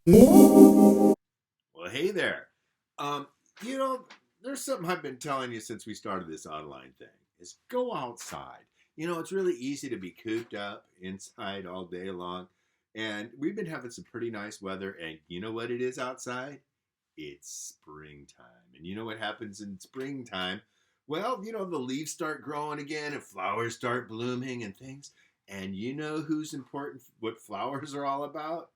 Well, hey there. Um, you know, there's something I've been telling you since we started this online thing is go outside. It's really easy to be cooped up inside all day long. And we've been having some pretty nice weather. And you know what it is outside? It's springtime. And you know what happens in springtime? Well, the leaves start growing again and flowers start blooming and things. And you know who's important, what flowers are all about?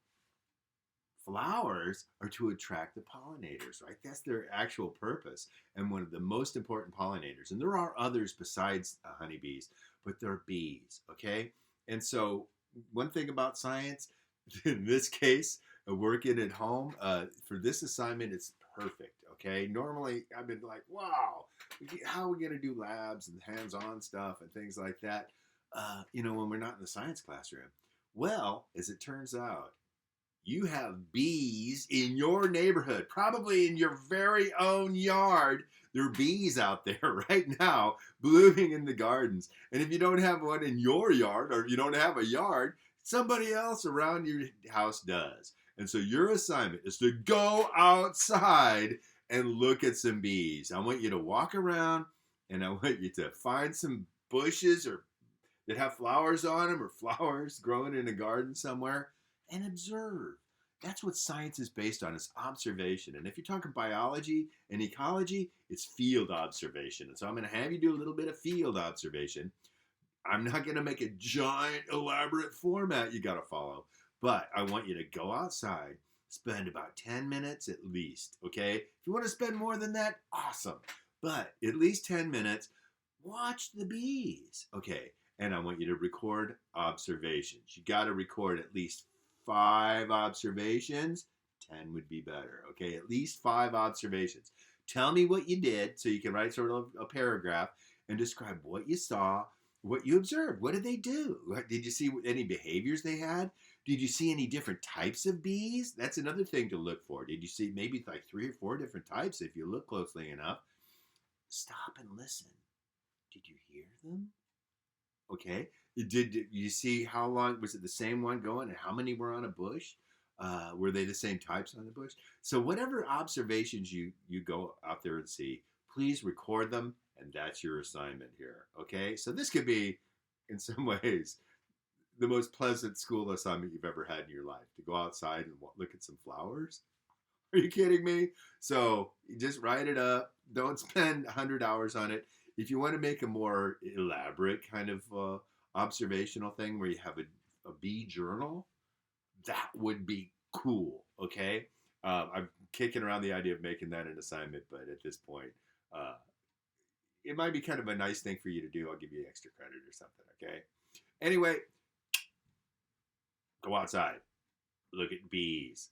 Flowers are to attract the pollinators, right? That's their actual purpose. And one of the most important pollinators, and there are others besides honeybees, but they're bees, okay? And so, one thing about science, in this case, working at home, for this assignment, it's perfect, okay? Normally, I've been like, wow, how are we going to do labs and hands on stuff and things like that, when we're not in the science classroom? Well, as it turns out, you have bees in your neighborhood, probably in your very own yard. There are bees out there right now blooming in the gardens. And if you don't have one in your yard or if you don't have a yard, somebody else around your house does. And so your assignment is to go outside and look at some bees. I want you to walk around and I want you to find some bushes or that have flowers on them or flowers growing in a garden somewhere and observe. That's what science is based on, is observation. And if you're talking biology and ecology, it's field observation. And so I'm going to have you do a little bit of field observation. I'm not going to make a giant, elaborate format you got to follow, but I want you to go outside, spend about 10 minutes at least, okay? If you want to spend more than that, awesome. But at least 10 minutes, watch the bees, okay? And I want you to record observations. You got to record at least 5 observations. 10 would be better, okay? At least 5 observations. Tell me what you did so you can write sort of a paragraph and describe what you saw, what you observed. What did they do? Did you see any behaviors they had? Did you see any different types of bees? That's another thing to look for. Did you see maybe like 3 or 4 different types if you look closely enough? Stop and listen. Did you hear them? Okay. Did you see how long was it the same one going and how many were on a bush? Were they the same types on the bush? So whatever observations you go out there and see, please record them, and that's your assignment here. Okay. So this could be, in some ways, the most pleasant school assignment you've ever had in your life, to go outside and look at some flowers. Are you kidding me? So you just write it up. Don't spend 100 hours on it. If you want to make a more elaborate kind of observational thing where you have a bee journal, that would be cool. Okay. I'm kicking around the idea of making that an assignment, but at this point, uh, it might be kind of a nice thing for you to do. I'll give you extra credit or something. Okay. Anyway, go outside, look at bees.